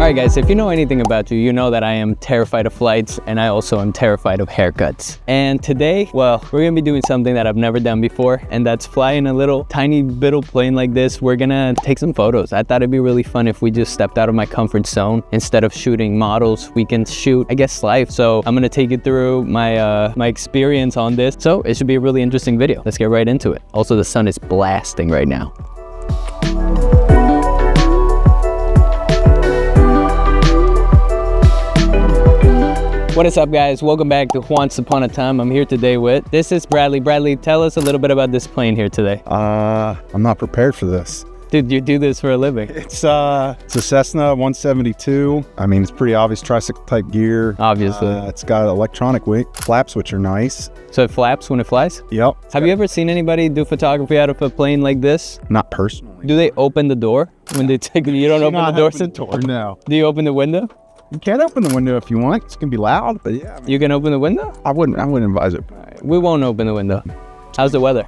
Alright guys, if you know anything about you know that I am terrified of flights, and I also am terrified of haircuts. And today, well, we're gonna be doing something that I've never done before, and that's flying a little tiny little plane like this. We're gonna take some photos. I thought it'd be really fun if we just stepped out of my comfort zone. Instead of shooting models, we can shoot, I guess, life. So I'm gonna take you through my my experience on this. So it should be a really interesting video. Let's get right into it. Also, the sun is blasting right now. What is up guys, welcome back to Once Upon a Time. I'm here today with, this is Bradley. Bradley, tell us a little bit about this plane here today. I'm not prepared for this. Dude, you do this for a living. It's a Cessna 172. I mean, it's pretty obvious tricycle type gear. Obviously. It's got electronic wing flaps, which are nice. So it flaps when it flies? Yep. Have you ever seen anybody do photography out of a plane like this? Not personally. Do they open the door when they take it? You don't open the door? Open the door, no. Do you open the window? You can open the window if you want. It's gonna be loud, but yeah. I mean, you can open the window? I wouldn't advise it. Right, we won't open the window. How's the weather?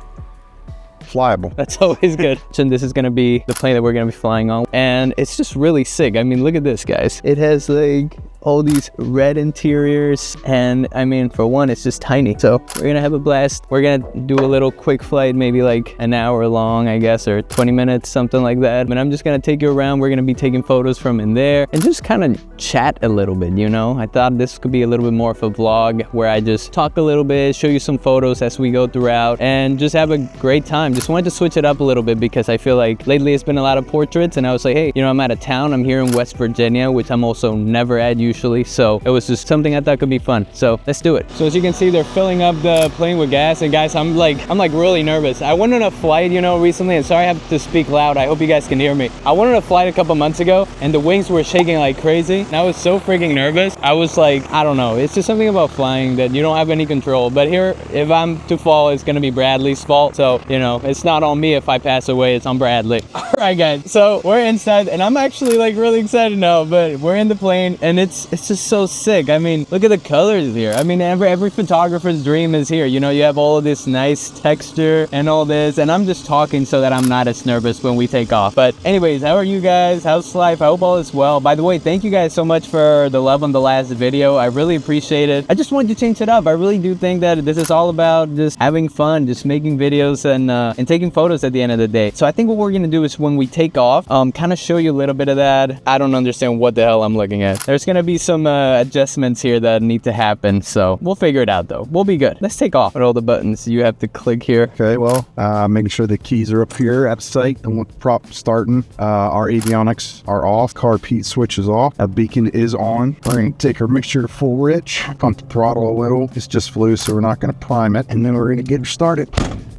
Flyable. That's always good. So this is gonna be the plane that we're gonna be flying on, and it's just really sick. I mean, look at this, guys. It has like all these red interiors, and I mean, for one, it's just tiny. So we're gonna have a blast. We're gonna do a little quick flight, maybe like an hour long, I guess, or 20 minutes, something like that. But I'm just gonna take you around. We're gonna be taking photos from in there and just kind of chat a little bit, you know? I thought this could be a little bit more of a vlog where I just talk a little bit, show you some photos as we go throughout, and just have a great time. Just wanted to switch it up a little bit because I feel like lately it's been a lot of portraits, and I was like, hey, you know, I'm out of town. I'm here in West Virginia, which I'm also never at usually. So it was just something I thought could be fun. So let's do it. So as you can see, they're filling up the plane with gas, and guys, I'm like really nervous. I went on a flight, you know, recently, and sorry I have to speak loud. I hope you guys can hear me. I went on a flight a couple months ago, and the wings were shaking like crazy, and I was so freaking nervous. I was like, I don't know. It's just something about flying that you don't have any control. But here, if I'm to fall, it's gonna be Bradley's fault. So, you know, it's not on me if I pass away, it's on Bradley. All right, guys. So we're inside, and I'm actually like really excited now, but we're in the plane, and it's just so sick. I mean, look at the colors here. I mean, every photographer's dream is here. You know, you have all of this nice texture and all this, and I'm just talking so that I'm not as nervous when we take off. But anyways, how are you guys? How's life? I hope all is well. By the way, thank you guys so much for the love on the last video. I really appreciate it. I just wanted to change it up. I really do think that this is all about just having fun, just making videos and taking photos at the end of the day. So I think what we're gonna do is when we take off, kind of show you a little bit of that. I don't understand what the hell I'm looking at. There's gonna be some adjustments here that need to happen, so we'll figure it out though. We'll be good. Let's take off. With all the buttons you have to click here. Okay, well, making sure the keys are up here at sight and with prop starting. Our avionics are off. Car P switch is off. A beacon is on. We're going to take our mixture to full rich. Pump the throttle a little. It's just flew, so we're not going to prime it. And then we're going to get her started.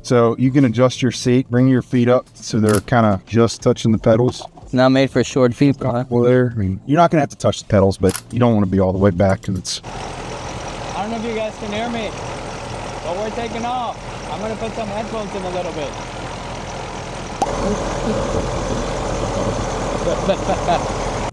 So you can adjust your seat, bring your feet up so they're kind of just touching the pedals. It's not made for short feet, huh? Well, there. I mean, you're not going to have to touch the pedals, but you don't want to be all the way back because it's... I don't know if you guys can hear me, but we're taking off. I'm going to put some headphones in a little bit.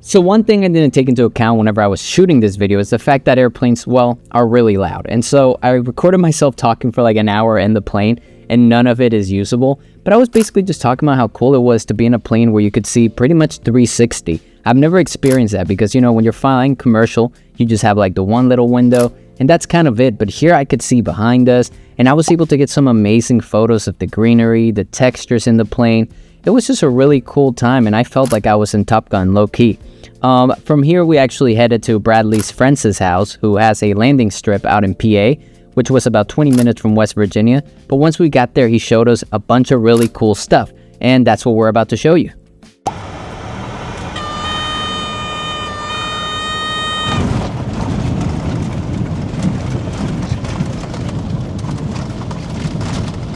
So one thing I didn't take into account whenever I was shooting this video is the fact that airplanes, well, are really loud. And so I recorded myself talking for like an hour in the plane, and none of it is usable. But I was basically just talking about how cool it was to be in a plane where you could see pretty much 360. I've never experienced that because, you know, when you're flying commercial, you just have like the one little window, and that's kind of it. But here I could see behind us, and I was able to get some amazing photos of the greenery, the textures in the plane. It was just a really cool time, and I felt like I was in Top Gun, low-key. From here, we actually headed to Bradley's friend's house, who has a landing strip out in PA, which was about 20 minutes from West Virginia. But once we got there, he showed us a bunch of really cool stuff, and that's what we're about to show you.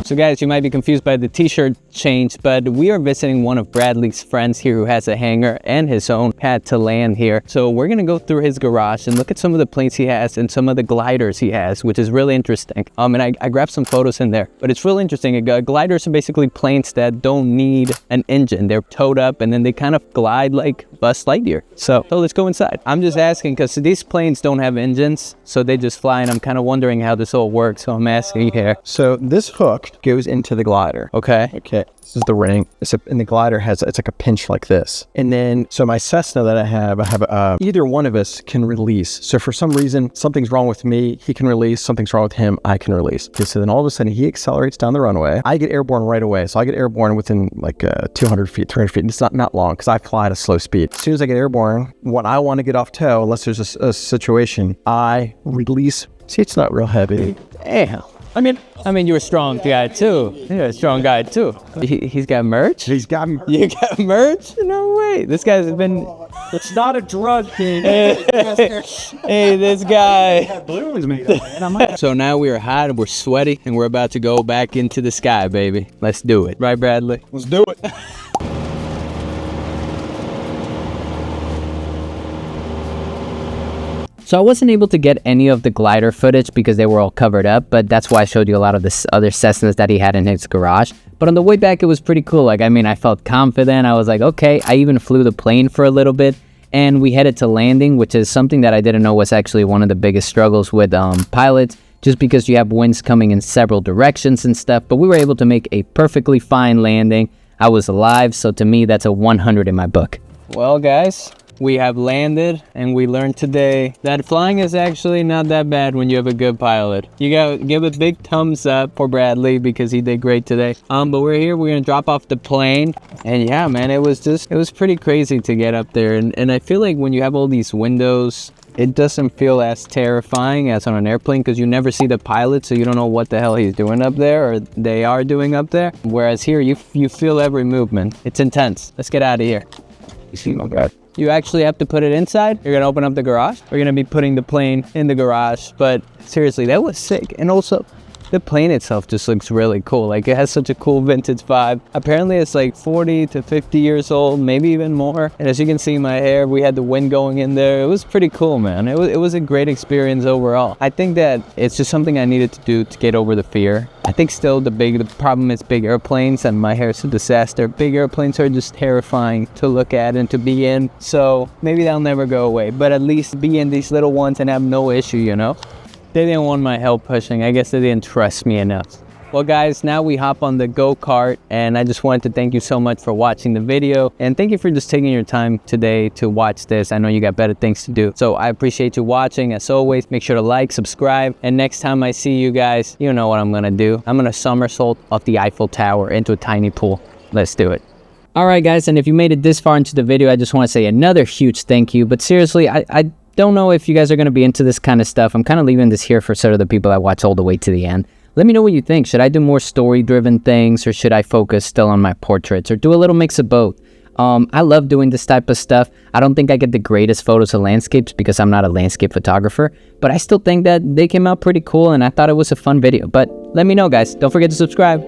So guys, you might be confused by the t-shirt change, but we are visiting one of Bradley's friends here who has a hangar and his own pad to land here. So we're gonna go through his garage and look at some of the planes he has and some of the gliders he has, which is really interesting. And I grabbed some photos in there, but it's really interesting. Gliders are basically planes that don't need an engine. They're towed up and then they kind of glide like Buzz Lightyear. So let's go inside. I'm just asking because these planes don't have engines, so they just fly, and I'm kind of wondering how this all works. So I'm asking here. So this hook goes into the glider. Okay. This is the ring. And the glider it's like a pinch like this. And then, so my Cessna that I have either one of us can release. So for some reason, something's wrong with me, he can release. Something's wrong with him, I can release. Okay, so then all of a sudden he accelerates down the runway. I get airborne right away. So I get airborne within like 200 feet, 300 feet. And it's not long because I fly at a slow speed. As soon as I get airborne, when I want to get off tail, unless there's a situation, I release. See, it's not real heavy. Damn. I mean, you're a strong guy too. You're a strong guy too. He's got merch? He's got merch. You got merch? No way. This guy's been... It's not a drug king. Hey, this guy. Balloons made up, man. So now we are hot and we're sweaty and we're about to go back into the sky, baby. Let's do it. Right, Bradley? Let's do it. So I wasn't able to get any of the glider footage because they were all covered up, but that's why I showed you a lot of the other Cessnas that he had in his garage. But on the way back, it was pretty cool. Like, I mean, I felt confident. I was like, okay. I even flew the plane for a little bit, and we headed to landing, which is something that I didn't know was actually one of the biggest struggles with pilots, just because you have winds coming in several directions and stuff. But we were able to make a perfectly fine landing. I was alive, so to me, that's a 100 in my book. Well, guys, we have landed, and we learned today that flying is actually not that bad when you have a good pilot. You gotta give a big thumbs up for Bradley because he did great today. But we're here, we're gonna drop off the plane, and yeah, man, it was pretty crazy to get up there. And I feel like when you have all these windows, it doesn't feel as terrifying as on an airplane because you never see the pilot, so you don't know what the hell he's doing up there or they are doing up there. Whereas here, you feel every movement. It's intense. Let's get out of here. You see my bad. You actually have to put it inside. You're gonna open up the garage. We're gonna be putting the plane in the garage, but seriously, that was sick. And also, the plane itself just looks really cool. Like, it has such a cool vintage vibe. Apparently it's like 40 to 50 years old, maybe even more. And as you can see my hair, we had the wind going in there. It was pretty cool, man. It was a great experience overall. I think that it's just something I needed to do to get over the fear. I think still the problem is big airplanes, and my hair's a disaster. Big airplanes are just terrifying to look at and to be in. So maybe they'll never go away, but at least be in these little ones and have no issue, you know? They didn't want my help pushing. I guess they didn't trust me enough. Well, guys, now we hop on the go-kart, and I just wanted to thank you so much for watching the video, and thank you for just taking your time today to watch this. I know you got better things to do, so I appreciate you watching. As always, make sure to like, subscribe, and next time I see you guys, you know what I'm gonna do. I'm gonna somersault off the Eiffel Tower into a tiny pool. Let's do it. Alright guys, and if you made it this far into the video, I just want to say another huge thank you. But seriously, I don't know if you guys are going to be into this kind of stuff. I'm kind of leaving this here for sort of the people that watch all the way to the end. Let me know what you think. Should I do more story-driven things, or should I focus still on my portraits, or do a little mix of both? I love doing this type of stuff. I don't think I get the greatest photos of landscapes because I'm not a landscape photographer, but I still think that they came out pretty cool, and I thought it was a fun video. But let me know, guys. Don't forget to subscribe.